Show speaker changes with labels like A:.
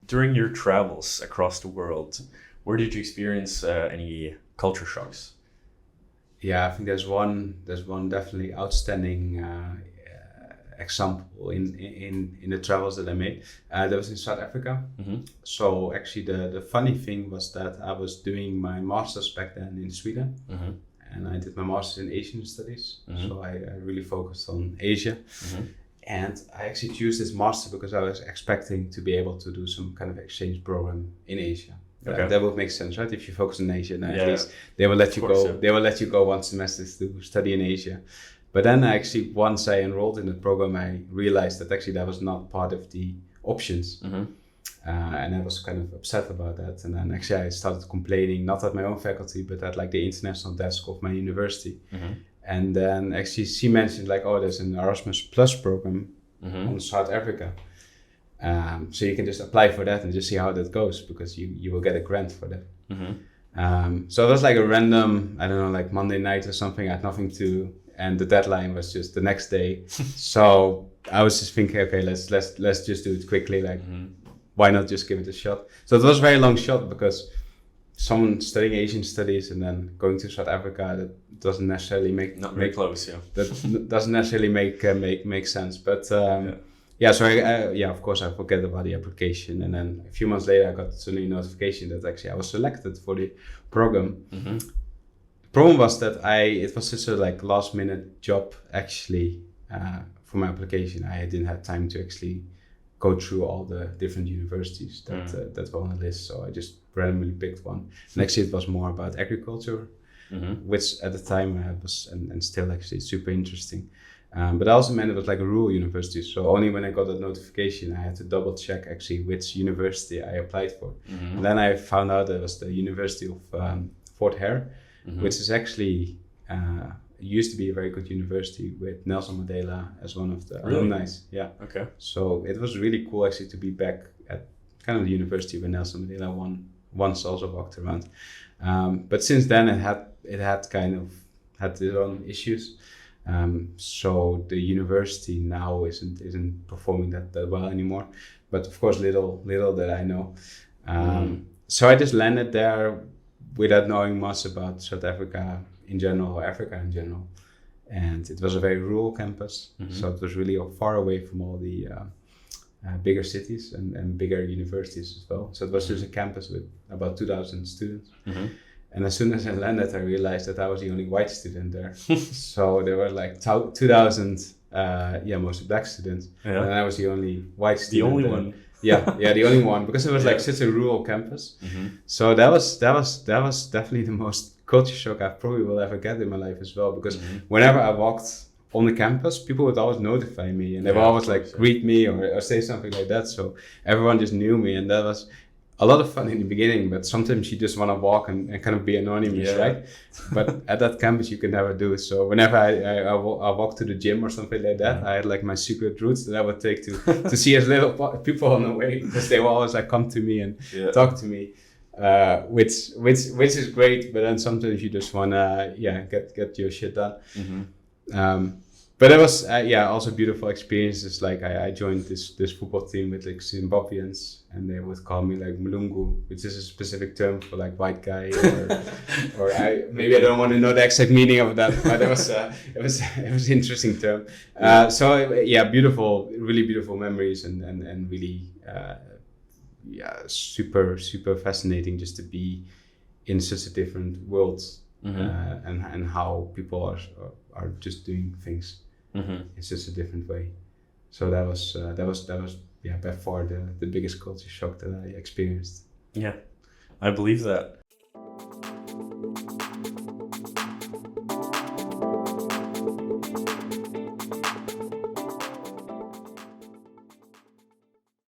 A: During your travels across the world, where did you experience any culture shocks?
B: Yeah, I think there's one definitely outstanding example in the travels that I made. That was in South Africa.
A: Mm-hmm.
B: So actually, the funny thing was that I was doing my master's back then in Sweden,
A: Mm-hmm.
B: and I did my master's in Asian studies.
A: Mhm.
B: So I really focused on Asia.
A: Mm-hmm.
B: And I actually chose this master because I was expecting to be able to do some kind of exchange program in Asia.
A: Okay.
B: That would make sense, right? If you focus on Asia, then
A: Yeah,
B: at least they will let
A: of
B: you
A: course,
B: go.
A: yeah.
B: They will let you go one semester to study in Asia. But then actually, once I enrolled in the program, I realized that actually that was not part of the options.
A: Mm-hmm.
B: And I was kind of upset about that. And then actually I started complaining, not at my own faculty, but at like the international desk of my university.
A: Mm-hmm.
B: And then actually she mentioned like, oh, there's an Erasmus Plus program
A: Mm-hmm.
B: on South Africa. So you can just apply for that and just see how that goes, because you will get a grant for that.
A: Mm-hmm.
B: So it was like a random, I don't know, like Monday night or something. I had nothing to do, and the deadline was just the next day. So I was just thinking, okay, let's just do it quickly. Like,
A: Mm-hmm.
B: why not just give it a shot? So it was a very long shot, because someone studying Asian studies and then going to South Africa, that doesn't necessarily
A: Not very close, yeah.
B: that doesn't necessarily make sense. But so of course I forget about the application, and then a few months later I got suddenly a notification that actually I was selected for the program.
A: Mm-hmm.
B: The problem was that it was such a like last minute job actually for my application. I didn't have time to actually go through all the different universities that were on the list, so I just randomly picked one. And actually it was more about agriculture,
A: Mm-hmm.
B: which at the time was and still actually super interesting. But also meant it was like a rural university, so only when I got that notification I had to double check actually which university I applied for.
A: Mm-hmm.
B: And then I found out it was the University of Fort Hare,
A: Mm-hmm.
B: which is actually used to be a very good university with Nelson Mandela as one of the
A: Really?
B: alumni. Yeah,
A: Okay.
B: so it was really cool actually to be back at kind of the university where Nelson Mandela once also walked around. But since then it had kind of had its own issues. So the university now isn't performing that well anymore. But of course, little that I know. So I just landed there without knowing much about South Africa in general, or Africa in general. And it was a very rural campus, so it was really far away from all the bigger cities and bigger universities as well. So it was just a campus with about 2,000 students.
A: Mm-hmm.
B: And as soon as I landed, I realized that I was the only white student there. So there were like 2,000, mostly black students,
A: Yeah.
B: and I was the only white
A: The
B: student.
A: only
B: there.
A: one.
B: The only one, because it was like
A: Yeah.
B: such a rural campus.
A: Mm-hmm.
B: So that was definitely the most culture shock I probably will ever get in my life as well. Because whenever I walked on the campus, people would always notify me, and they would
A: Yeah,
B: always
A: of course,
B: like greet me or say something like that. So everyone just knew me, and that was a lot of fun in the beginning. But sometimes you just want to walk and kind of be anonymous,
A: Yeah.
B: right? But at that campus, you can never do it. So whenever I walk to the gym or something like that, I had like my secret routes that I would take to see as little people on the way, because they will always like come to me and
A: Yeah.
B: talk to me, which is great. But then sometimes you just wanna get your shit done.
A: Mm-hmm.
B: But it was also beautiful experiences. Like I joined this football team with like Zimbabweans, and they would call me like Mlungu, which is a specific term for like white guy, or maybe I don't want to know the exact meaning of that, but it was an interesting term. Beautiful, really beautiful memories, and really super fascinating just to be in such a different world, and how people are just doing things in such a different way. So that was by far the biggest culture shock that I experienced.
A: Yeah, I believe that.